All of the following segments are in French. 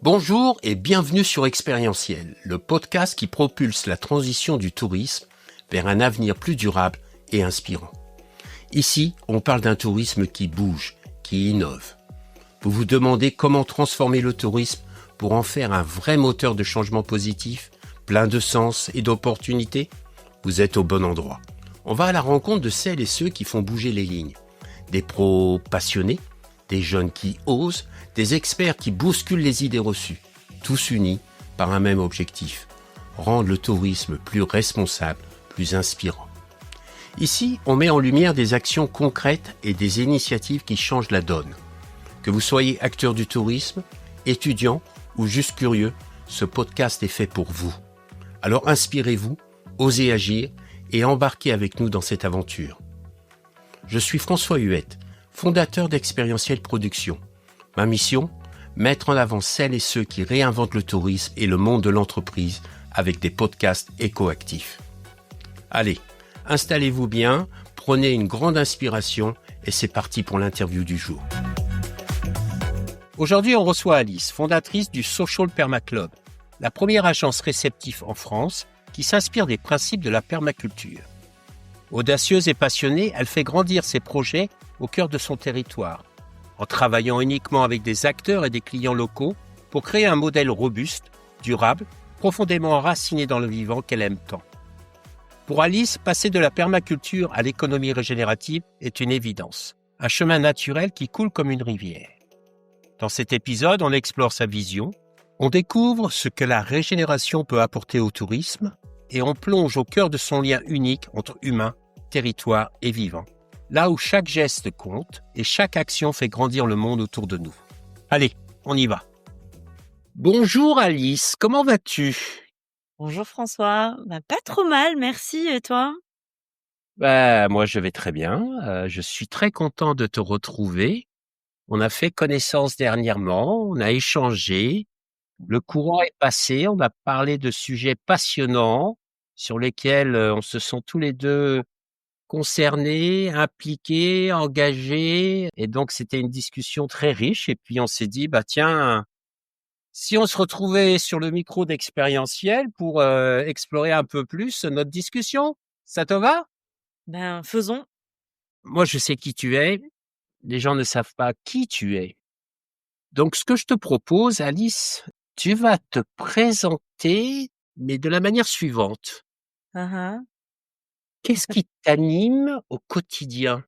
Bonjour et bienvenue sur Expérientiel, le podcast qui propulse la transition du tourisme vers un avenir plus durable et inspirant. Ici, on parle d'un tourisme qui bouge, qui innove. Vous vous demandez comment transformer le tourisme pour en faire un vrai moteur de changement positif, plein de sens et d'opportunités? Vous êtes au bon endroit. On va à la rencontre de celles et ceux qui font bouger les lignes. Des pros passionnés, des jeunes qui osent, des experts qui bousculent les idées reçues, tous unis par un même objectif, rendre le tourisme plus responsable, plus inspirant. Ici, on met en lumière des actions concrètes et des initiatives qui changent la donne. Que vous soyez acteur du tourisme, étudiant ou juste curieux, ce podcast est fait pour vous. Alors inspirez-vous, osez agir et embarquez avec nous dans cette aventure. Je suis François Huette, fondateur d'Expérientiel Production. Ma mission, mettre en avant celles et ceux qui réinventent le tourisme et le monde de l'entreprise avec des podcasts écoactifs. Allez, installez-vous bien, prenez une grande inspiration et c'est parti pour l'interview du jour. Aujourd'hui, on reçoit Alice, fondatrice du Social Perma Club, la première agence réceptive en France qui s'inspire des principes de la permaculture. Audacieuse et passionnée, elle fait grandir ses projets au cœur de son territoire, en travaillant uniquement avec des acteurs et des clients locaux pour créer un modèle robuste, durable, profondément enraciné dans le vivant qu'elle aime tant. Pour Alice, passer de la permaculture à l'économie régénérative est une évidence, un chemin naturel qui coule comme une rivière. Dans cet épisode, on explore sa vision, on découvre ce que la régénération peut apporter au tourisme et on plonge au cœur de son lien unique entre humain, territoire et vivant. Là où chaque geste compte et chaque action fait grandir le monde autour de nous. Allez, on y va. Bonjour Alice, comment vas-tu? Bonjour François, pas trop mal, merci et toi? Moi je vais très bien, je suis très content de te retrouver. On a fait connaissance dernièrement, on a échangé, le courant est passé, on a parlé de sujets passionnants sur lesquels on se sent tous les deux concernés, impliqués, engagés. Et donc, c'était une discussion très riche. Et puis, on s'est dit, tiens, si on se retrouvait sur le micro d'Expérientiel pour explorer un peu plus notre discussion, ça te va? Faisons. Moi, je sais qui tu es. Les gens ne savent pas qui tu es. Donc, ce que je te propose, Alice, tu vas te présenter, mais de la manière suivante. Hein. Qu'est-ce qui t'anime au quotidien?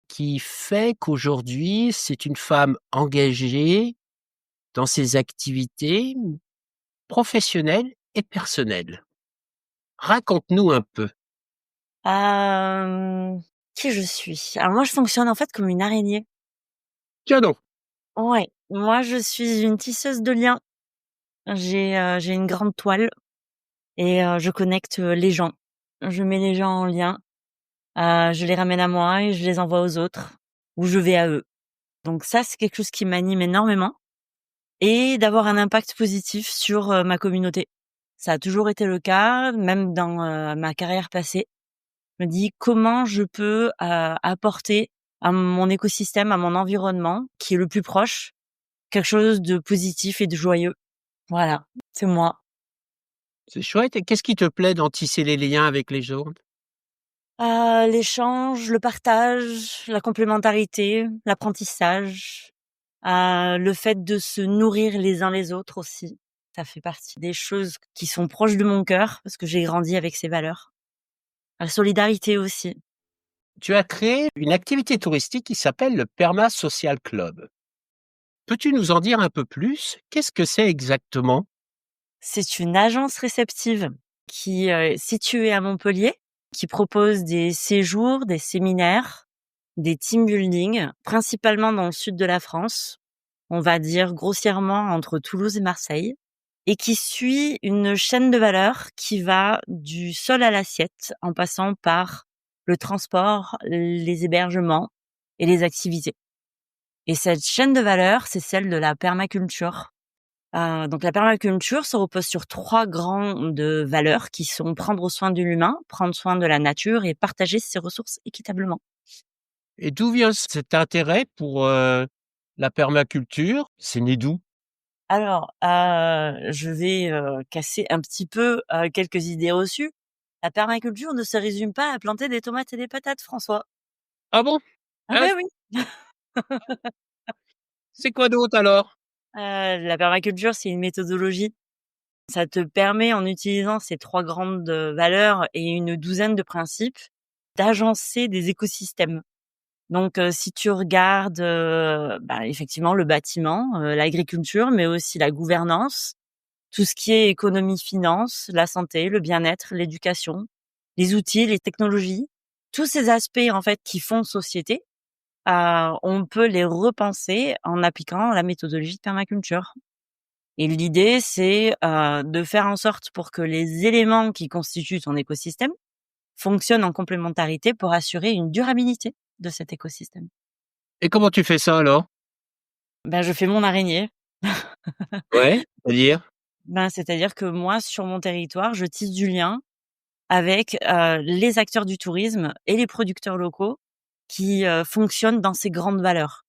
Qui fait qu'aujourd'hui, c'est une femme engagée dans ses activités professionnelles et personnelles. Raconte-nous un peu. Qui je suis? Alors moi, je fonctionne en fait comme une araignée. Tiens donc, Ouais, moi je suis une tisseuse de liens. J'ai une grande toile et je connecte les gens. Je mets les gens en lien, je les ramène à moi et je les envoie aux autres ou je vais à eux. Donc ça, c'est quelque chose qui m'anime énormément et d'avoir un impact positif sur ma communauté. Ça a toujours été le cas, même dans ma carrière passée. Je me dis comment je peux apporter à mon écosystème, à mon environnement, qui est le plus proche, quelque chose de positif et de joyeux. Voilà, c'est moi. c'est chouette. Et qu'est-ce qui te plaît dans tisser les liens avec les autres? L'échange, le partage, la complémentarité, l'apprentissage, le fait de se nourrir les uns les autres aussi. Ça fait partie des choses qui sont proches de mon cœur parce que j'ai grandi avec ces valeurs. La solidarité aussi. Tu as créé une activité touristique qui s'appelle le Perma Social Club. Peux-tu nous en dire un peu plus? Qu'est-ce que c'est exactement? C'est une agence réceptive qui est située à Montpellier, qui propose des séjours, des séminaires, des team building, principalement dans le sud de la France, on va dire grossièrement entre Toulouse et Marseille, et qui suit une chaîne de valeur qui va du sol à l'assiette en passant par le transport, les hébergements et les activités. Et cette chaîne de valeur, c'est celle de la permaculture. Donc la permaculture se repose sur 3 grandes valeurs qui sont prendre soin de l'humain, prendre soin de la nature et partager ses ressources équitablement. Et d'où vient cet intérêt pour la permaculture? C'est né d'où? Alors, je vais, casser un petit peu, quelques idées reçues. La permaculture ne se résume pas à planter des tomates et des patates, François. Ah bon? Ah Ah, ben oui! c'est quoi d'autre alors? La permaculture, c'est une méthodologie. Ça te permet, en utilisant ces 3 grandes, valeurs et une douzaine de principes, d'agencer des écosystèmes. Donc, si tu regardes, effectivement le bâtiment, l'agriculture, mais aussi la gouvernance, tout ce qui est économie, finance, la santé, le bien-être, l'éducation, les outils, les technologies, tous ces aspects en fait qui font société, on peut les repenser en appliquant la méthodologie de permaculture. Et l'idée, c'est, de faire en sorte pour que les éléments qui constituent ton écosystème fonctionnent en complémentarité pour assurer une durabilité de cet écosystème. Et comment tu fais ça alors? Ben, je fais mon araignée. Ouais, c'est-à-dire? Ben, c'est-à-dire que moi, sur mon territoire, je tisse du lien avec, les acteurs du tourisme et les producteurs locaux qui, fonctionnent dans ces grandes valeurs.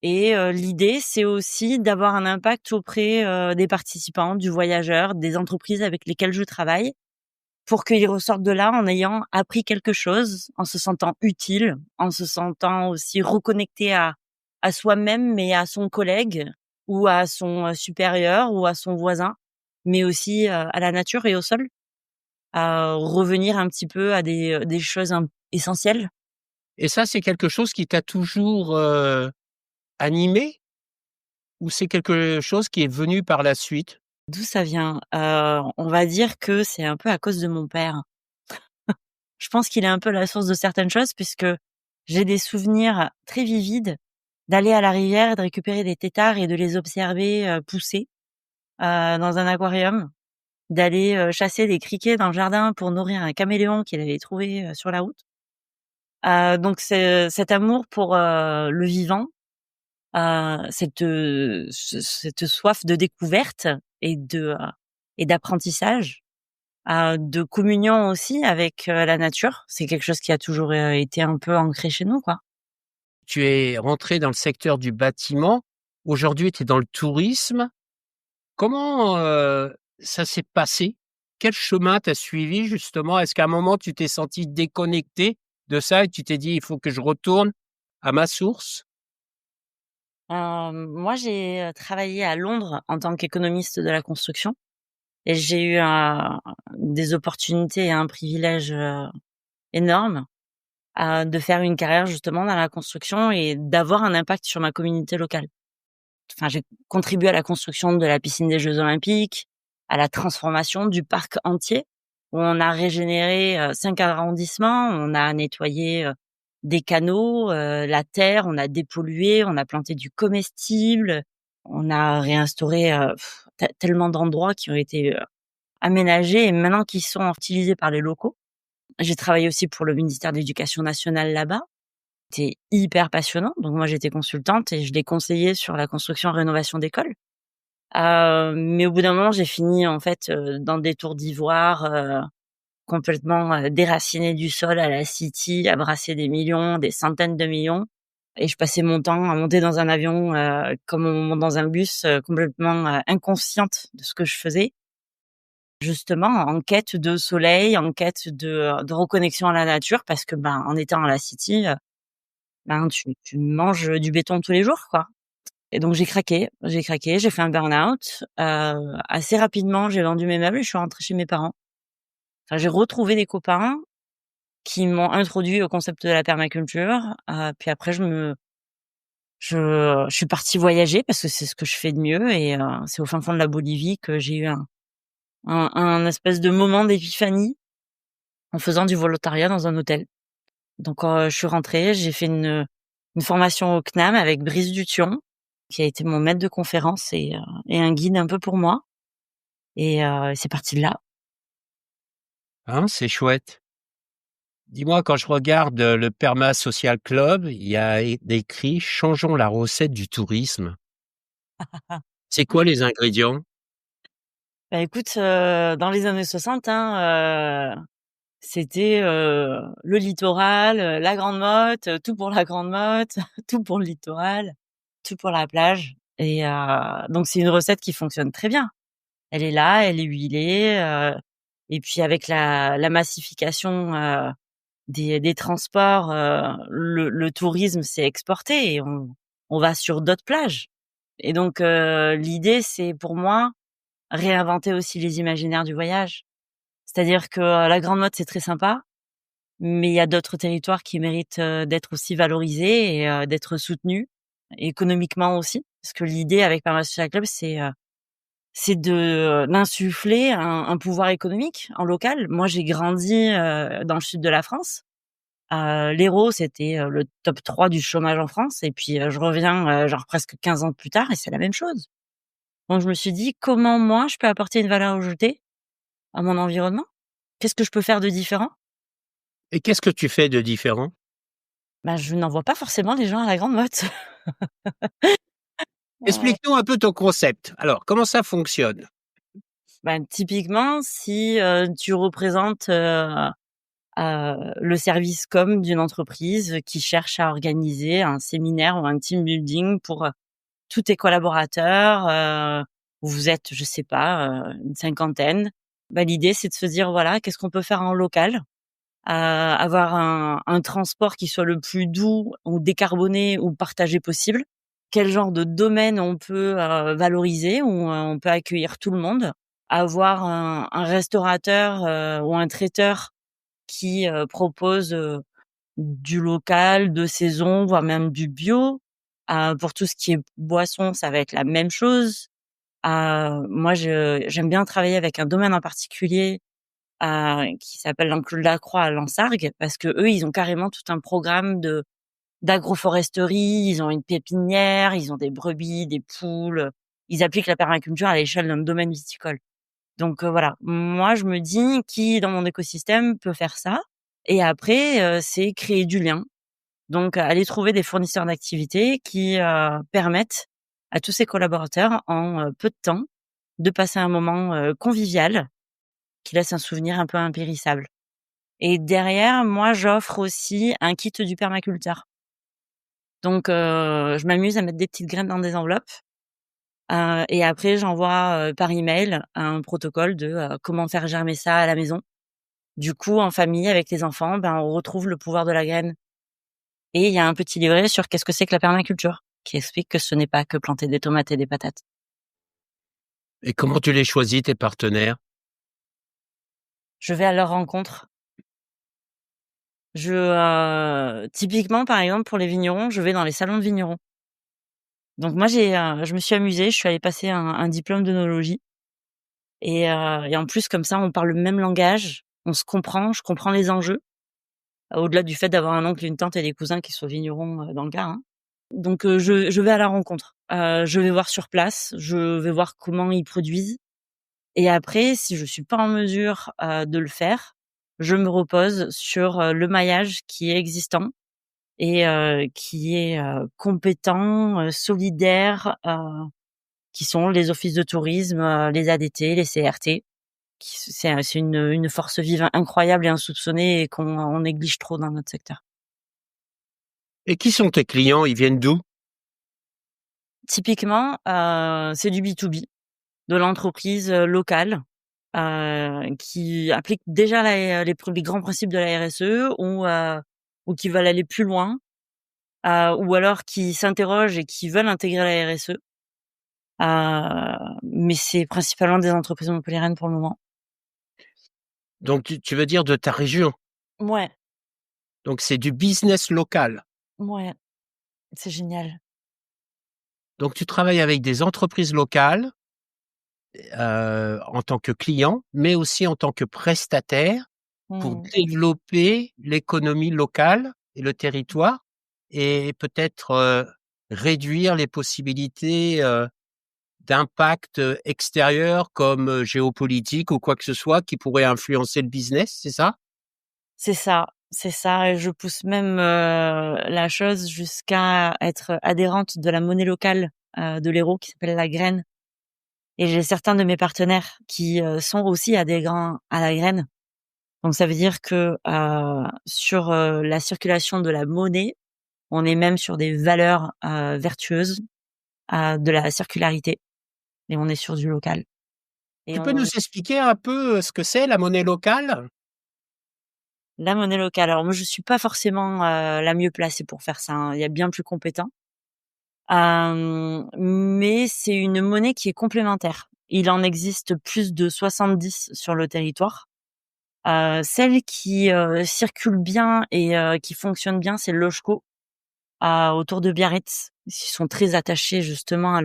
Et l'idée, c'est aussi d'avoir un impact auprès, des participants, du voyageur, des entreprises avec lesquelles je travaille, pour qu'ils ressortent de là en ayant appris quelque chose, en se sentant utile, en se sentant aussi reconnecté à soi-même, mais à son collègue ou à son, supérieur ou à son voisin, mais aussi, à la nature et au sol. À revenir un petit peu à des choses essentielles. Et ça, c'est quelque chose qui t'a toujours, animé? Ou c'est quelque chose qui est venu par la suite? D'où ça vient? On va dire que c'est un peu à cause de mon père. Je pense qu'il est un peu la source de certaines choses puisque j'ai des souvenirs très vivides d'aller à la rivière et de récupérer des têtards et de les observer, pousser, dans un aquarium, d'aller, chasser des criquets dans le jardin pour nourrir un caméléon qu'il avait trouvé, sur la route. Donc c'est cet amour pour, le vivant, cette soif de découverte et et d'apprentissage, de communion aussi avec, la nature. C'est quelque chose qui a toujours, été un peu ancré chez nous, quoi. Tu es rentré dans le secteur du bâtiment. Aujourd'hui, tu es dans le tourisme. Comment, ça s'est passé? Quel chemin tu as suivi justement? Est-ce qu'à un moment tu t'es senti déconnecté de ça et tu t'es dit: «Il faut que je retourne à ma source»? Moi, j'ai, travaillé à Londres en tant qu'économiste de la construction et j'ai eu des opportunités et un privilège, énorme, de faire une carrière justement dans la construction et d'avoir un impact sur ma communauté locale. Enfin, j'ai contribué à la construction de la piscine des Jeux olympiques, à la transformation du parc entier, où on a régénéré, 5 arrondissements, on a nettoyé, des canaux, la terre, on a dépollué, on a planté du comestible, on a réinstauré, tellement d'endroits qui ont été, aménagés et maintenant qui sont utilisés par les locaux. J'ai travaillé aussi pour le ministère de l'Éducation nationale là-bas. C'était hyper passionnant. Donc moi, j'étais consultante et je les conseillais sur la construction rénovation d'écoles. Mais au bout d'un moment, j'ai fini en fait, dans des tours d'ivoire, complètement, déracinée du sol à la City, à brasser des millions, des centaines de millions et je passais mon temps à monter dans un avion, comme on monte dans un bus, complètement, inconsciente de ce que je faisais. Justement en quête de soleil, en quête de reconnexion à la nature parce que, ben, en étant à la City, ben, tu manges du béton tous les jours, quoi. Et donc j'ai craqué, j'ai fait un burn-out. Assez rapidement, j'ai vendu mes meubles et je suis rentrée chez mes parents. Enfin, j'ai retrouvé des copains qui m'ont introduit au concept de la permaculture. Puis après je suis partie voyager parce que c'est ce que je fais de mieux et c'est au fin fond de la Bolivie que j'ai eu un espèce de moment d'épiphanie en faisant du volontariat dans un hôtel. Donc je suis rentrée, j'ai fait une formation au CNAM avec Brice Dution, qui a été mon maître de conférence et un guide un peu pour moi et c'est parti de là. Hein, c'est chouette. Dis-moi, quand je regarde, le Perma Social Club, il y a écrit: «Changeons la recette du tourisme». C'est quoi les ingrédients? Bah, écoute, dans les années 60, c'était, le littoral, la grande motte, tout pour la grande motte, tout pour le littoral, tout pour la plage. Et donc c'est une recette qui fonctionne très bien. Elle est là, elle est huilée, et puis avec la massification des transports, le tourisme s'est exporté et on va sur d'autres plages. Et donc l'idée, c'est pour moi réinventer aussi les imaginaires du voyage. C'est-à-dire que la Grande Motte, c'est très sympa, mais il y a d'autres territoires qui méritent d'être aussi valorisés et d'être soutenus économiquement aussi. Parce que l'idée avec Palma Social Club, c'est de d'insuffler un pouvoir économique en local. Moi, j'ai grandi dans le sud de la France. L'Hérault, c'était le top 3 du chômage en France. Et puis, je reviens genre presque 15 ans plus tard et c'est la même chose. Donc, je me suis dit: «Comment moi, je peux apporter une valeur ajoutée à mon environnement? Qu'est-ce que je peux faire de différent?» Et qu'est-ce que tu fais de différent? Bah, je n'envoie pas forcément les gens à la Grande Motte. Ouais. Explique-nous un peu ton concept. Alors, comment ça fonctionne? Bah, typiquement, si tu représentes le service com d'une entreprise qui cherche à organiser un séminaire ou un team building pour tous tes collaborateurs, vous êtes, je sais pas, une cinquantaine. Bah, l'idée, c'est de se dire, voilà, qu'est-ce qu'on peut faire en local? Avoir un transport qui soit le plus doux ou décarboné ou partagé possible. Quel genre de domaine on peut valoriser, où on peut accueillir tout le monde. Avoir un restaurateur ou un traiteur qui propose du local, de saison, voire même du bio. Pour tout ce qui est boisson, ça va être la même chose. Moi, j'aime bien travailler avec un domaine en particulier qui s'appelle l'Enclos de la Croix à Lansargues, parce que eux, ils ont carrément tout un programme de d'agroforesterie. Ils ont une pépinière, ils ont des brebis, des poules. Ils appliquent la permaculture à l'échelle d'un domaine viticole. Donc voilà, moi je me dis: «Qui dans mon écosystème peut faire ça?» Et après, c'est créer du lien. Donc aller trouver des fournisseurs d'activités qui permettent à tous ces collaborateurs en peu de temps de passer un moment convivial qui laisse un souvenir un peu impérissable. Et derrière, moi j'offre aussi un kit du permaculteur. Donc je m'amuse à mettre des petites graines dans des enveloppes, et après j'envoie par email un protocole de comment faire germer ça à la maison. Du coup, en famille, avec les enfants, ben, on retrouve le pouvoir de la graine. Et il y a un petit livret sur qu'est-ce que c'est que la permaculture, qui explique que ce n'est pas que planter des tomates et des patates. Et comment tu les choisis, tes partenaires? Je vais à leur rencontre. Typiquement, par exemple, pour les vignerons, je vais dans les salons de vignerons. Donc moi, je me suis amusée, je suis allée passer un diplôme d'œnologie et en plus, comme ça, on parle le même langage, on se comprend, je comprends les enjeux, au-delà du fait d'avoir un oncle et une tante et des cousins qui sont vignerons, dans le Gard, hein. Donc je vais à la rencontre. Je vais voir sur place, je vais voir comment ils produisent et après, si je suis pas en mesure, de le faire, je me repose sur, le maillage qui est existant et qui est, compétent, solidaire, qui sont les offices de tourisme, les ADT, les CRT, c'est une force vive incroyable et insoupçonnée et qu'on néglige trop dans notre secteur. Et qui sont tes clients? Ils viennent d'où? Typiquement, c'est du B2B, de l'entreprise, locale, qui applique déjà les grands principes de la RSE ou qui veulent aller plus loin, ou alors qui s'interrogent et qui veulent intégrer la RSE. Mais c'est principalement des entreprises montpelliéraines pour le moment. Donc tu veux dire de ta région? Ouais, Donc c'est du business local. ouais, c'est génial. Donc tu travailles avec des entreprises locales, en tant que client, mais aussi en tant que prestataire pour Mmh. développer l'économie locale et le territoire et peut-être, réduire les possibilités, d'impact, extérieur comme, géopolitique ou quoi que ce soit qui pourrait influencer le business, c'est ça? C'est ça et je pousse même, la chose jusqu'à être adhérente de la monnaie locale, de l'Hérault qui s'appelle la graine et j'ai certains de mes partenaires qui, sont aussi adhérents à la graine. Donc ça veut dire que, sur, la circulation de la monnaie, on est même sur des valeurs, vertueuses de la circularité et on est sur du local. Et Tu peux nous expliquer un peu ce que c'est la monnaie locale? la monnaie locale, alors moi je suis pas forcément, la mieux placée pour faire ça, hein. Il y a bien plus compétent. Mais c'est une monnaie qui est complémentaire. Il en existe plus de 70 sur le territoire. Celle qui, circule bien et qui fonctionne bien, c'est l'Oshkosh, autour de Biarritz. Ils sont très attachés justement à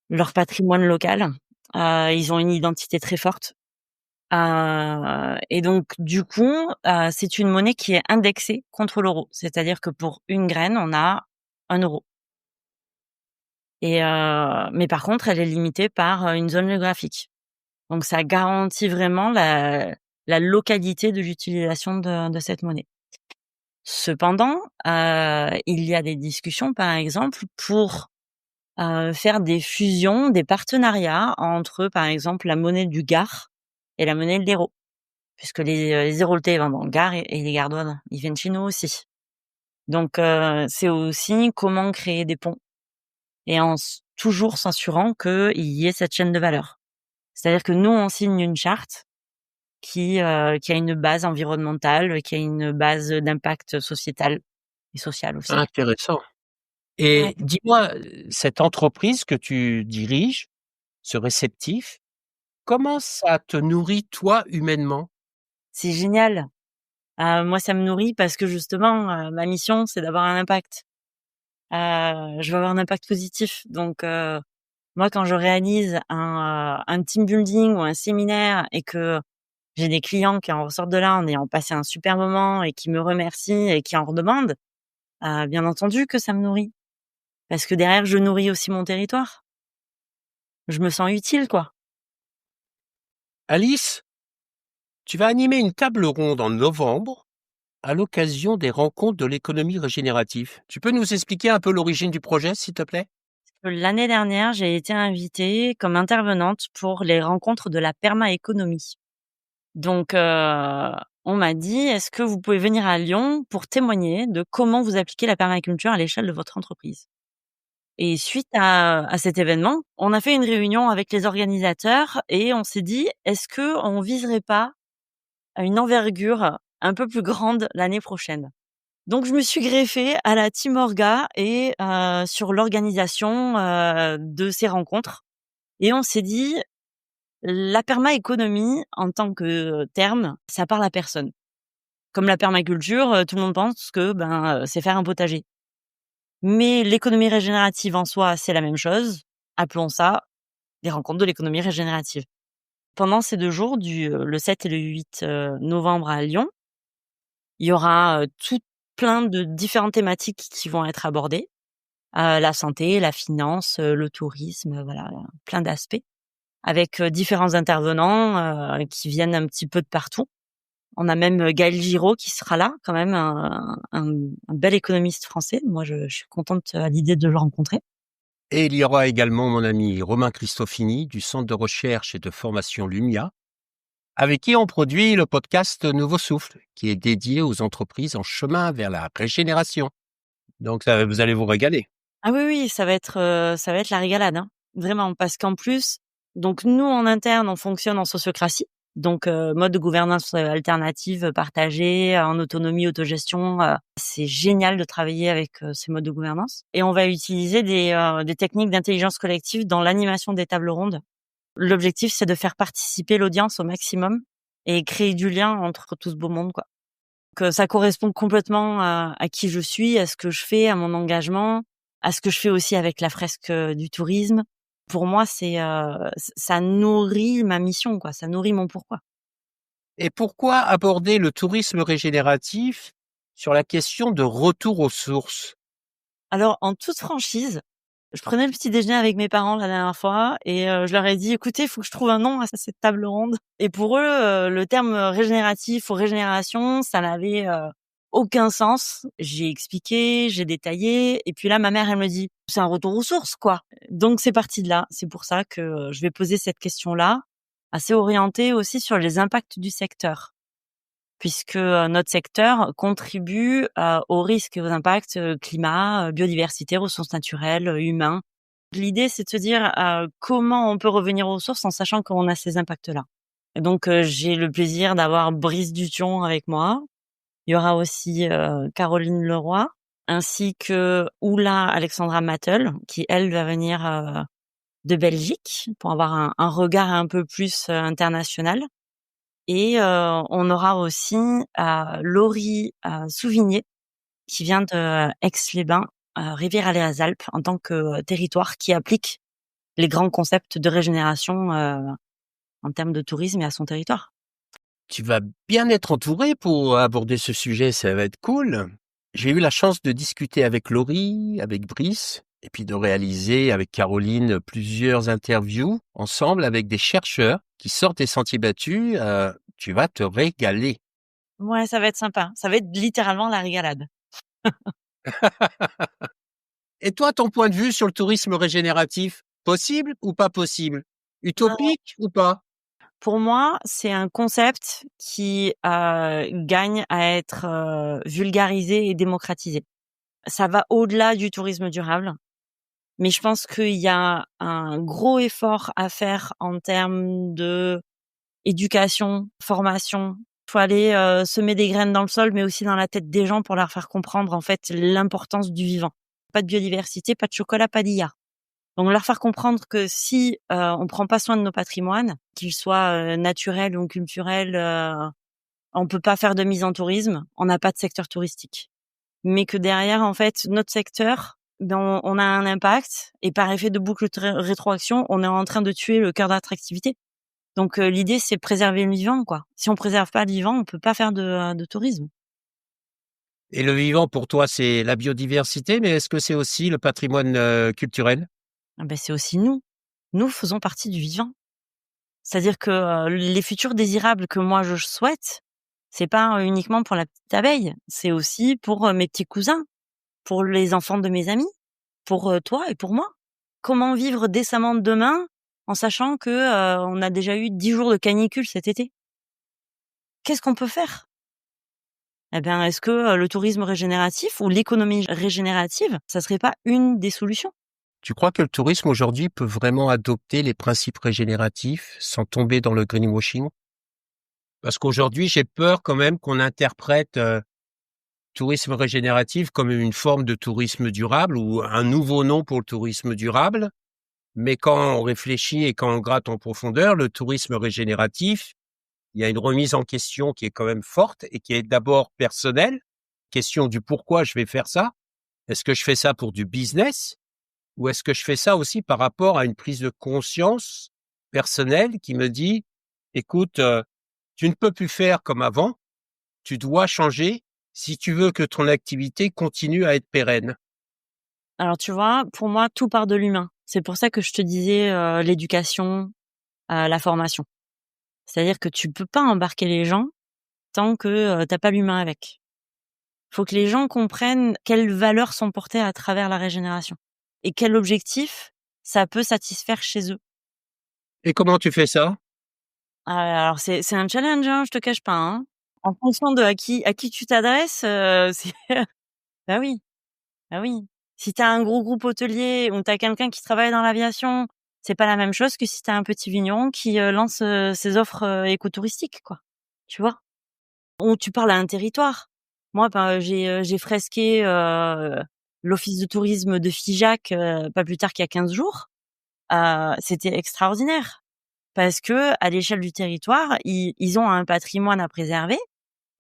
leur patrimoine local. Ils ont une identité très forte. Et donc du coup, c'est une monnaie qui est indexée contre l'euro. C'est-à-dire que pour une graine, on a 1 € et mais par contre, elle est limitée par, une zone géographique. Donc ça garantit vraiment la localité de l'utilisation de cette monnaie. Cependant, il y a des discussions, par exemple, pour, faire des fusions, des partenariats entre, par exemple, la monnaie du Gard et la monnaie de l'Hérault. Puisque les Héraultais vendent dans le Gard et les Gardois, ils viennent chez nous aussi. Donc c'est aussi comment créer des ponts et toujours s'assurant qu'il y ait cette chaîne de valeur. C'est-à-dire que nous, on signe une charte qui a une base environnementale, qui a une base d'impact sociétal et social aussi. Intéressant. Ouais, Et dis-moi, cette entreprise que tu diriges, ce réceptif, comment ça te nourrit toi humainement? c'est génial. Moi, ça me nourrit parce que justement, ma mission, c'est d'avoir un impact. Je veux avoir un impact positif. Donc, moi, quand je réalise un team building ou un séminaire et que j'ai des clients qui en ressortent de là en ayant passé un super moment et qui me remercient et qui en redemandent, bien entendu que ça me nourrit. Parce que derrière, je nourris aussi mon territoire. Je me sens utile, quoi. Alice, tu vas animer une table ronde en novembre à l'occasion des rencontres de l'économie régénérative. Tu peux nous expliquer un peu l'origine du projet, s'il te plaît? L'année dernière, j'ai été invitée comme intervenante pour les rencontres de la permaéconomie. Donc, on m'a dit: «Est-ce que vous pouvez venir à Lyon pour témoigner de comment vous appliquez la permaculture à l'échelle de votre entreprise?» Et suite à cet événement, on a fait une réunion avec les organisateurs et on s'est dit: «Est-ce qu'on viserait pas à une envergure un peu plus grande l'année prochaine?» Donc je me suis greffée à la team orga et sur l'organisation, de ces rencontres et on s'est dit: «La permaéconomie en tant que terme, ça parle à personne». Comme la permaculture, tout le monde pense que, c'est faire un potager. Mais l'économie régénérative en soi, c'est la même chose. Appelons ça des rencontres de l'économie régénérative. Pendant ces 2 jours le 7 et le 8, novembre à Lyon, il y aura, tout plein de différentes thématiques qui vont être abordées. La santé, la finance, le tourisme, voilà, plein d'aspects avec, différents intervenants, qui viennent un petit peu de partout. On a même, Gaël Giraud qui sera là, quand même un bel économiste français. Moi, je suis contente à l'idée de le rencontrer. Et il y aura également mon ami Romain Cristofini du Centre de recherche et de formation Lumia, avec qui on produit le podcast Nouveau Souffle, qui est dédié aux entreprises en chemin vers la régénération. Donc vous allez vous régaler. Ah oui, oui, ça va être la régalade, hein, vraiment. Parce qu'en plus, donc nous, en interne, on fonctionne en sociocratie, donc mode de gouvernance, alternative, partagée, en autonomie, autogestion, c'est génial de travailler avec, ces modes de gouvernance et on va utiliser des techniques d'intelligence collective dans l'animation des tables rondes. L'objectif, c'est de faire participer l'audience au maximum et créer du lien entre tout ce beau monde, quoi. Que ça correspond complètement à qui je suis, à ce que je fais, à mon engagement, à ce que je fais aussi avec la fresque, du tourisme. Pour moi, ça nourrit ma mission, quoi, ça nourrit mon pourquoi. Et pourquoi aborder le tourisme régénératif sur la question de retour aux sources? Alors, en toute franchise, je prenais le petit déjeuner avec mes parents la dernière fois et je leur ai dit: «Écoutez, il faut que je trouve un nom à cette table ronde» et pour eux, le terme, régénératif ou régénération, ça n'avait, aucun sens. J'ai expliqué, j'ai détaillé et puis là, ma mère, elle me dit: «C'est un retour aux sources, quoi». Donc c'est parti de là. C'est pour ça que, je vais poser cette question-là, assez orientée aussi sur les impacts du secteur. puisque notre secteur contribue aux risques et aux impacts climat, biodiversité, ressources naturelles, humains. L'idée, c'est de se dire comment on peut revenir aux sources en sachant qu'on a ces impacts-là. Et donc, j'ai le plaisir d'avoir Brice Dution avec moi. Il y aura aussi Caroline Leroy, ainsi que Oula Alexandra Mattel, qui, elle, va venir de Belgique pour avoir un regard un peu plus international. Et on aura aussi Laurie Souvigné, qui vient de Aix-les-Bains, Rivière-les-Alpes, en tant que territoire qui applique les grands concepts de régénération en termes de tourisme et à son territoire. Tu vas bien être entouré pour aborder ce sujet, ça va être cool. J'ai eu la chance de discuter avec Laurie, avec Brice, et puis de réaliser avec Caroline plusieurs interviews ensemble avec des chercheurs qui sortent des sentiers battus. Tu vas te régaler. Ouais, ça va être sympa. Ça va être littéralement la régalade. Et toi, ton point de vue sur le tourisme régénératif, possible ou pas possible? Utopique ou pas? Pour moi, c'est un concept qui gagne à être vulgarisé et démocratisé. Ça va au-delà du tourisme durable, mais je pense qu'il y a un gros effort à faire en termes de éducation, formation. Il faut aller semer des graines dans le sol, mais aussi dans la tête des gens pour leur faire comprendre en fait l'importance du vivant. Pas de biodiversité, pas de chocolat, pas d'IA. Donc leur faire comprendre que si on prend pas soin de nos patrimoines, qu'ils soient naturels ou culturels, on peut pas faire de mise en tourisme, on n'a pas de secteur touristique. Mais que derrière, en fait, notre secteur, on a un impact et par effet de boucle de rétroaction, on est en train de tuer le cœur d'attractivité. Donc l'idée, c'est préserver le vivant, quoi. Si on préserve pas le vivant, on peut pas faire de tourisme. Et le vivant, pour toi, c'est la biodiversité, mais est-ce que c'est aussi le patrimoine culturel? Ah ben, c'est aussi nous. Nous faisons partie du vivant. C'est-à-dire que les futurs désirables que moi je souhaite, c'est pas uniquement pour la petite abeille, c'est aussi pour mes petits cousins, pour les enfants de mes amis, pour toi et pour moi. Comment vivre décemment demain en sachant que on a déjà eu 10 jours de canicule cet été? Qu'est-ce qu'on peut faire? Eh bien, est-ce que le tourisme régénératif ou l'économie régénérative, ça serait pas une des solutions? Tu crois que le tourisme aujourd'hui peut vraiment adopter les principes régénératifs sans tomber dans le greenwashing? Parce qu'aujourd'hui, j'ai peur quand même qu'on interprète tourisme régénératif comme une forme de tourisme durable ou un nouveau nom pour le tourisme durable. Mais quand on réfléchit et quand on gratte en profondeur, le tourisme régénératif, il y a une remise en question qui est quand même forte et qui est d'abord personnelle. Question du pourquoi je vais faire ça. Est-ce que je fais ça pour du business? Ou est-ce que je fais ça aussi par rapport à une prise de conscience personnelle qui me dit, écoute, tu ne peux plus faire comme avant, tu dois changer si tu veux que ton activité continue à être pérenne. Alors tu vois, pour moi, tout part de l'humain. C'est pour ça que je te disais l'éducation, la formation. C'est-à-dire que tu peux pas embarquer les gens tant que t'as pas l'humain avec. Faut que les gens comprennent quelles valeurs sont portées à travers la régénération et quel objectif ça peut satisfaire chez eux. Et comment tu fais ça? Alors c'est un challenge, hein, je te cache pas, hein. En fonction de à qui tu t'adresses, c'est bah oui, bah oui. Si t'as un gros groupe hôtelier ou t'as quelqu'un qui travaille dans l'aviation, c'est pas la même chose que si t'as un petit vigneron qui lance ses offres écotouristiques, quoi. Tu vois? Ou tu parles à un territoire. Moi, ben, j'ai fresqué l'office de tourisme de Figeac pas plus tard qu'il y a 15 jours. C'était extraordinaire parce que à l'échelle du territoire, ils ont un patrimoine à préserver,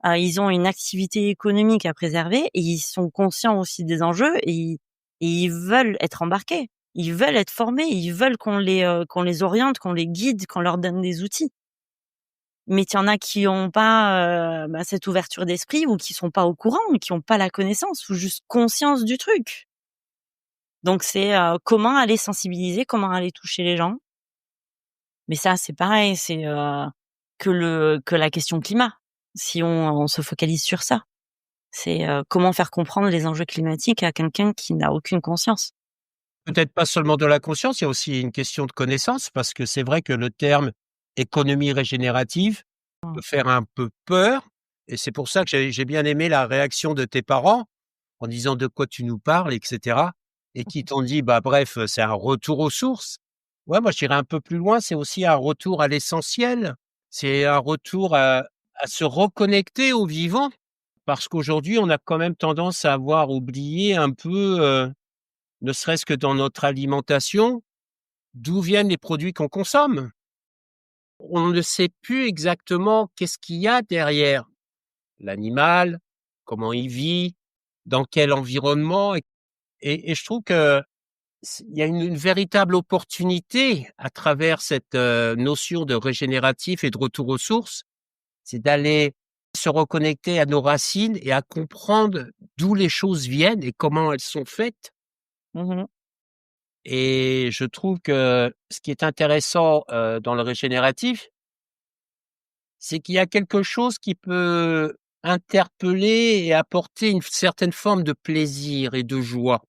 ils ont une activité économique à préserver et ils sont conscients aussi des enjeux et ils veulent être embarqués. Ils veulent être formés, ils veulent qu'on les oriente, qu'on les guide, qu'on leur donne des outils. Mais il y en a qui ont pas cette ouverture d'esprit ou qui sont pas au courant, qui ont pas la connaissance ou juste conscience du truc. Donc c'est comment aller sensibiliser, comment aller toucher les gens. Mais ça, c'est pareil, c'est que la question climat. Si on se focalise sur ça, c'est comment faire comprendre les enjeux climatiques à quelqu'un qui n'a aucune conscience. Peut-être pas seulement de la conscience, il y a aussi une question de connaissance, parce que c'est vrai que le terme économie régénérative peut faire un peu peur. Et c'est pour ça que j'ai bien aimé la réaction de tes parents en disant: «De quoi tu nous parles?» et cetera, et qui t'ont dit: «Bah, bref, c'est un retour aux sources». Ouais, moi, j'irais un peu plus loin, c'est aussi un retour à l'essentiel. C'est un retour à se reconnecter au vivant, parce qu'aujourd'hui, on a quand même tendance à avoir oublié un peu, ne serait-ce que dans notre alimentation, d'où viennent les produits qu'on consomme. On ne sait plus exactement qu'est-ce qu'il y a derrière l'animal, comment il vit, dans quel environnement, et je trouve que il y a une véritable opportunité à travers cette, notion de régénératif et de retour aux sources, c'est d'aller se reconnecter à nos racines et à comprendre d'où les choses viennent et comment elles sont faites. Mmh. Et je trouve que ce qui est intéressant, dans le régénératif, c'est qu'il y a quelque chose qui peut interpeller et apporter une certaine forme de plaisir et de joie.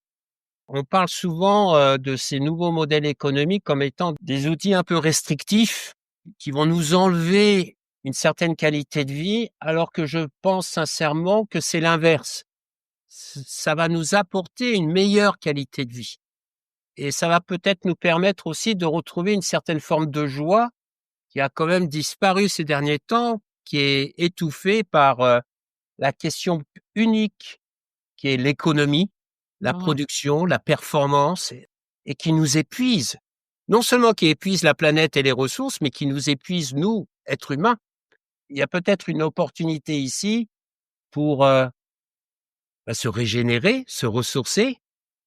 On parle souvent, de ces nouveaux modèles économiques comme étant des outils un peu restrictifs qui vont nous enlever une certaine qualité de vie, alors que je pense sincèrement que c'est l'inverse. Ça va nous apporter une meilleure qualité de vie et ça va peut-être nous permettre aussi de retrouver une certaine forme de joie qui a quand même disparu ces derniers temps, qui est étouffée par, la question unique qui est l'économie, la Mmh. production, la performance, et qui nous épuise. Non seulement qui épuise la planète et les ressources, mais qui nous épuise nous, êtres humains. Il y a peut-être une opportunité ici pour, se régénérer, se ressourcer,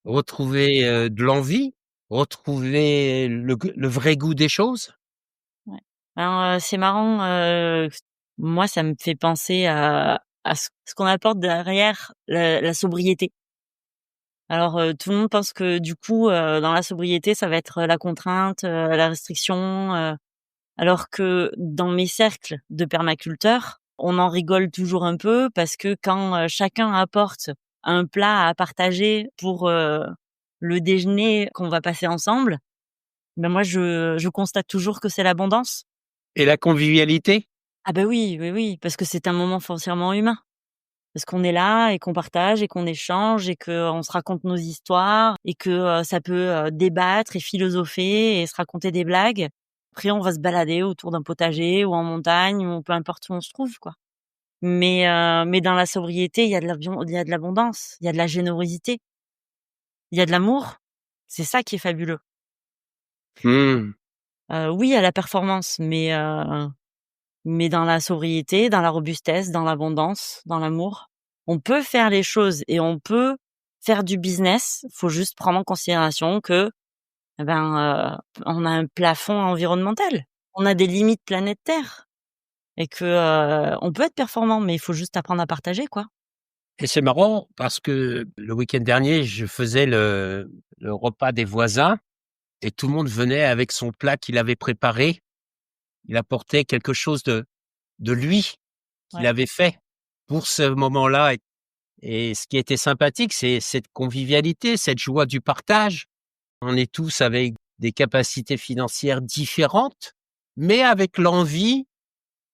retrouver, de l'envie, retrouver le vrai goût des choses. Ouais. Alors, c'est marrant, moi, ça me fait penser à ce qu'on apporte derrière la sobriété. Alors, tout le monde pense que du coup, dans la sobriété, ça va être la contrainte, la restriction, alors que dans mes cercles de permaculteurs, on en rigole toujours un peu parce que quand, chacun apporte un plat à partager pour, le déjeuner qu'on va passer ensemble, ben moi je constate toujours que c'est l'abondance. Et la convivialité? Ah bah oui, oui, oui, parce que c'est un moment foncièrement humain. Parce qu'on est là et qu'on partage et qu'on échange et qu'on se raconte nos histoires et que, ça peut, débattre et philosopher et se raconter des blagues. Après on va se balader autour d'un potager ou en montagne ou peu importe où on se trouve, quoi. Mais dans la sobriété, il y a de l'abondance, il y a de la générosité, il y a de l'amour. C'est ça qui est fabuleux. Mmh. Oui, il y a la performance, mais dans la sobriété, dans la robustesse, dans l'abondance, dans l'amour, on peut faire les choses et on peut faire du business. Faut juste prendre en considération que, eh ben, on a un plafond environnemental. On a des limites planétaires et que, on peut être performant, mais il faut juste apprendre à partager, quoi. Et c'est marrant parce que le week-end dernier, je faisais le repas des voisins et tout le monde venait avec son plat qu'il avait préparé. Il apportait quelque chose de lui, qu'il Ouais. avait fait pour ce moment-là, et ce qui était sympathique, c'est cette convivialité, cette joie du partage. On est tous avec des capacités financières différentes, mais avec l'envie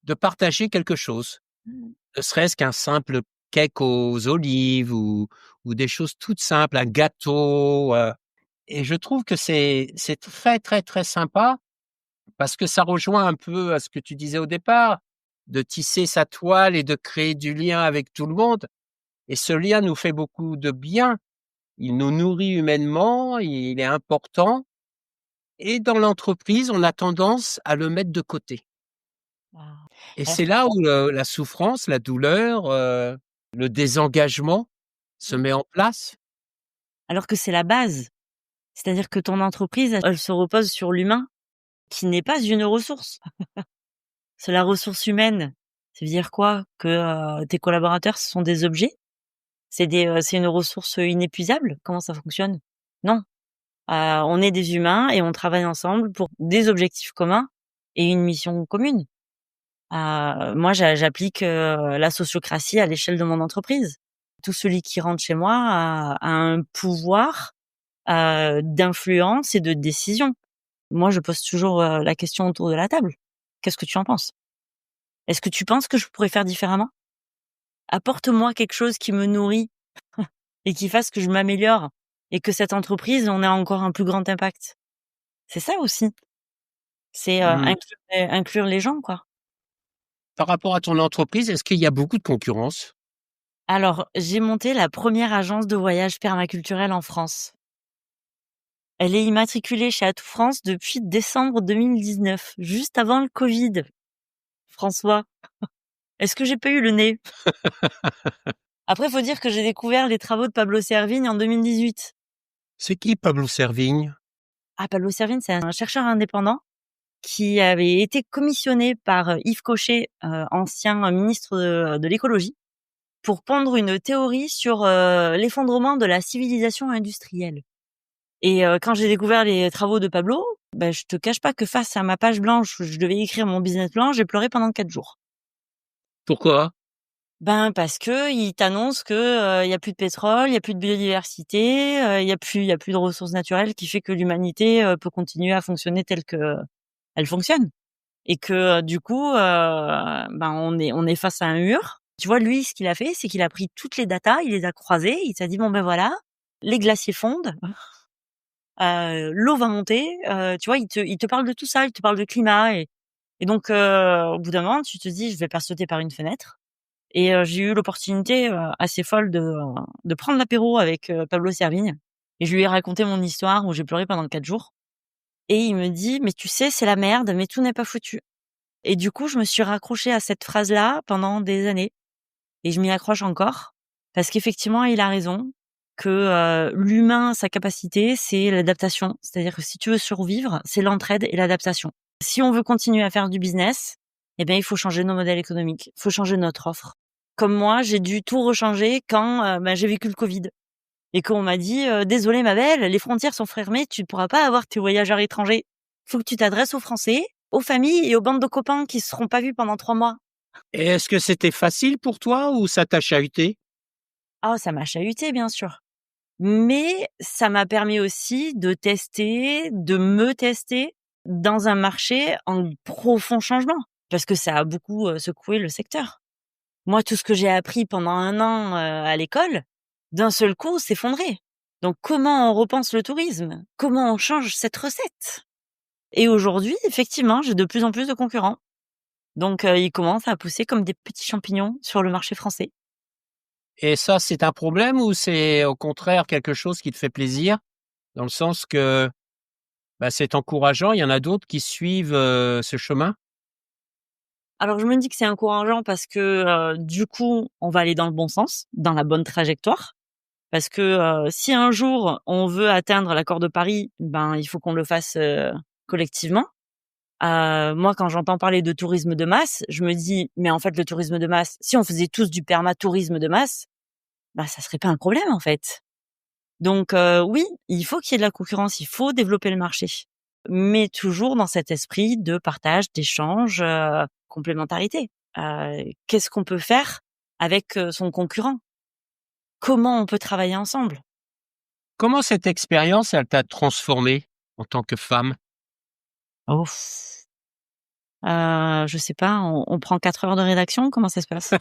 de partager quelque chose. Mmh. Ne serait-ce qu'un simple cake aux olives ou des choses toutes simples, un gâteau, et je trouve que c'est très, très, très sympa parce que ça rejoint un peu à ce que tu disais au départ, de tisser sa toile et de créer du lien avec tout le monde, et ce lien nous fait beaucoup de bien. Il nous nourrit humainement, il est important, et dans l'entreprise, on a tendance à le mettre de côté, Ah. et Alors c'est là où, la souffrance, la douleur, le désengagement se mmh, met en place. alors que c'est la base. C'est-à-dire que ton entreprise, elle se repose sur l'humain qui n'est pas une ressource. C'est la ressource humaine. Ça veut dire quoi? Que, tes collaborateurs, ce sont des objets? C'est une ressource inépuisable? Comment ça fonctionne? Non. On est des humains et on travaille ensemble pour des objectifs communs et une mission commune. Moi, j'applique, la sociocratie à l'échelle de mon entreprise. Tout celui qui rentre chez moi a un pouvoir, d'influence et de décision. Moi, je pose toujours, la question autour de la table. Qu'est-ce que tu en penses? Est-ce que tu penses que je pourrais faire différemment? apporte-moi quelque chose qui me nourrit et qui fasse que je m'améliore et que cette entreprise, on ait encore un plus grand impact. C'est ça aussi. C'est Mmh. inclure les gens, quoi. Par rapport à ton entreprise, est-ce qu'il y a beaucoup de concurrence? Alors, j'ai monté la première agence de voyage permaculturel en France. Elle est immatriculée chez Atout France depuis décembre 2019, juste avant le Covid. François, est-ce que j'ai pas eu le nez? Après, faut dire que j'ai découvert les travaux de Pablo Servigne en 2018. C'est qui Pablo Servigne? Ah, Pablo Servigne, c'est un chercheur indépendant qui avait été commissionné par Yves Cochet, ancien ministre de l'écologie, pour pondre une théorie sur l'effondrement de la civilisation industrielle. Et quand j'ai découvert les travaux de Pablo, je te cache pas que face à ma page blanche où je devais écrire mon business plan, j'ai pleuré pendant 4 jours. Pourquoi? Parce que il t'annonce que, il y a plus de pétrole, il y a plus de biodiversité, il y a plus de ressources naturelles qui fait que l'humanité, peut continuer à fonctionner telle qu'elle fonctionne et que, du coup, on est face à un mur. Tu vois, lui, ce qu'il a fait, c'est qu'il a pris toutes les datas, il les a croisées, il s'est dit: «Bon, voilà, les glaciers fondent, l'eau va monter», tu vois? Il te parle de tout ça, il te parle de climat et donc, au bout d'un moment, tu te dis: «Je vais pas sauter par une fenêtre». Et j'ai eu l'opportunité, assez folle de prendre l'apéro avec, Pablo Servigne et je lui ai raconté mon histoire où j'ai pleuré pendant 4 jours et il me dit: «Mais tu sais, c'est la merde, mais tout n'est pas foutu» et du coup, je me suis raccrochée à cette phrase-là pendant des années et je m'y accroche encore parce qu'effectivement, il a raison que, l'humain, sa capacité, c'est l'adaptation. C'est-à-dire que si tu veux survivre, c'est l'entraide et l'adaptation. Si on veut continuer à faire du business, il faut changer nos modèles économiques, il faut changer notre offre. Comme moi, j'ai dû tout rechanger quand, j'ai vécu le Covid et qu'on m'a dit: «Désolée ma belle, les frontières sont fermées, tu ne pourras pas avoir tes voyages à l'étranger. Faut que tu t'adresses aux Français, aux familles et aux bandes de copains qui se seront pas vus pendant 3 mois». Et est-ce que c'était facile pour toi ou ça t'a chahuté? Ah, ça m'a chahuté bien sûr, mais ça m'a permis aussi de tester, de me tester dans un marché en profond changement parce que ça a beaucoup, secoué le secteur. Moi, tout ce que j'ai appris pendant 1 an, à l'école, d'un seul coup, s'effondrait. Donc comment on repense le tourisme? Comment on change cette recette? Et aujourd'hui, effectivement, j'ai de plus en plus de concurrents. Donc ils commencent à pousser comme des petits champignons sur le marché français. Et ça, c'est un problème ou c'est au contraire quelque chose qui te fait plaisir? Dans le sens que, c'est encourageant, il y en a d'autres qui suivent, ce chemin? Alors je me dis que c'est encourageant parce que, du coup, on va aller dans le bon sens, dans la bonne trajectoire. Parce que, si un jour on veut atteindre l'accord de Paris, il faut qu'on le fasse, collectivement. Moi, quand j'entends parler de tourisme de masse, je me dis: «Mais en fait, le tourisme de masse, si on faisait tous du permatourisme de masse, ça serait pas un problème, en fait». Donc oui, il faut qu'il y ait de la concurrence, il faut développer le marché, mais toujours dans cet esprit de partage, d'échange, complémentarité. Qu'est-ce qu'on peut faire avec, son concurrent? Comment on peut travailler ensemble? Comment cette expérience, elle t'a transformée en tant que femme? Oh, je sais pas, on prend 4 heures de rédaction? Comment ça se passe?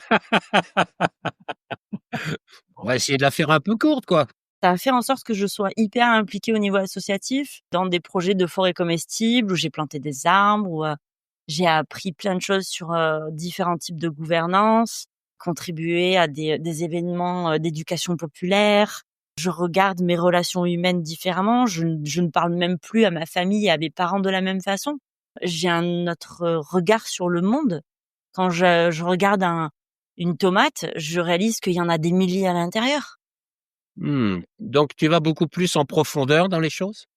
On va essayer de la faire un peu courte, quoi. Ça a fait en sorte que je sois hyper impliquée au niveau associatif, dans des projets de forêt comestible où j'ai planté des arbres, où, j'ai appris plein de choses sur, différents types de gouvernance, contribué à des événements, d'éducation populaire. Je regarde mes relations humaines différemment, je ne parle même plus à ma famille et à mes parents de la même façon. J'ai un autre, regard sur le monde. Quand je regarde une tomate, je réalise qu'il y en a des milliers à l'intérieur. Mmh. Donc tu vas beaucoup plus en profondeur dans les choses?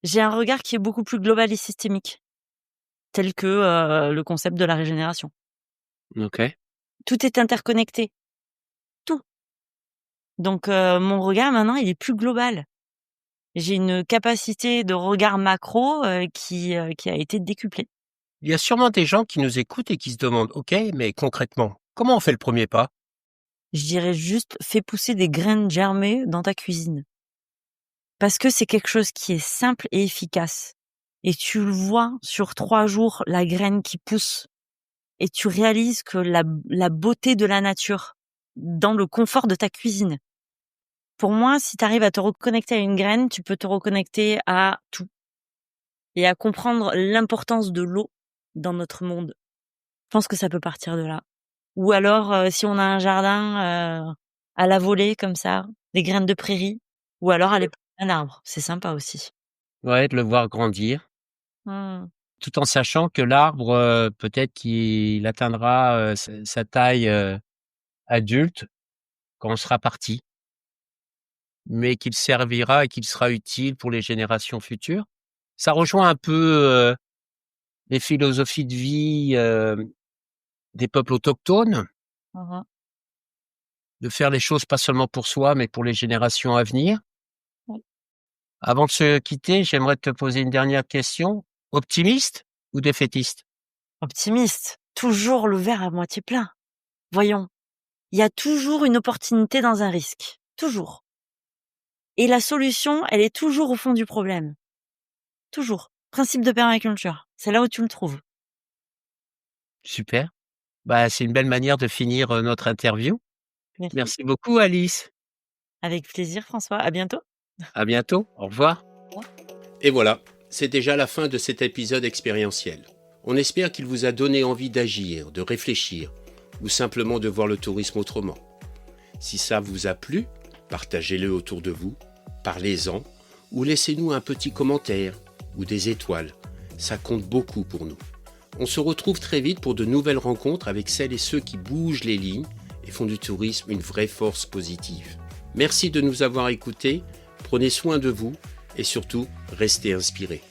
J'ai un regard qui est beaucoup plus global et systémique, tel que, le concept de la régénération. OK. Tout est interconnecté, tout. Donc mon regard maintenant, il est plus global. J'ai une capacité de regard macro, qui a été décuplée. Il y a sûrement des gens qui nous écoutent et qui se demandent: «OK, mais concrètement, comment on fait le premier pas?» Je dirais juste: «Fais pousser des graines germées dans ta cuisine». Parce que c'est quelque chose qui est simple et efficace et tu le vois sur 3 jours, la graine qui pousse et tu réalises que la beauté de la nature dans le confort de ta cuisine. Pour moi, si tu arrives à te reconnecter à une graine, tu peux te reconnecter à tout et à comprendre l'importance de l'eau dans notre monde. Je pense que ça peut partir de là. Ou alors, si on a un jardin à la volée comme ça, des graines de prairie, ou alors aller planter un arbre, c'est sympa aussi. Ouais, de le voir grandir, Mmh. tout en sachant que l'arbre, peut-être qu'il atteindra, sa taille, adulte quand on sera parti, mais qu'il servira et qu'il sera utile pour les générations futures. Ça rejoint un peu, les philosophies de vie, des peuples autochtones, Mmh mh. de faire les choses pas seulement pour soi, mais pour les générations à venir. Oui. Avant de se quitter, j'aimerais te poser une dernière question. Optimiste ou défaitiste? Optimiste, toujours le verre à moitié plein. Voyons, il y a toujours une opportunité dans un risque, toujours. Et la solution, elle est toujours au fond du problème, toujours. Principe de permaculture, c'est là où tu le trouves. Super. Bah, c'est une belle manière de finir, notre interview. Merci. Merci beaucoup Alice. Avec plaisir François, à bientôt. À bientôt. Au revoir. Au revoir. Et voilà, c'est déjà la fin de cet épisode expérientiel. On espère qu'il vous a donné envie d'agir, de réfléchir ou simplement de voir le tourisme autrement. Si ça vous a plu, partagez-le autour de vous, parlez-en ou laissez-nous un petit commentaire ou des étoiles. Ça compte beaucoup pour nous. On se retrouve très vite pour de nouvelles rencontres avec celles et ceux qui bougent les lignes et font du tourisme une vraie force positive. Merci de nous avoir écoutés, prenez soin de vous et surtout, restez inspirés.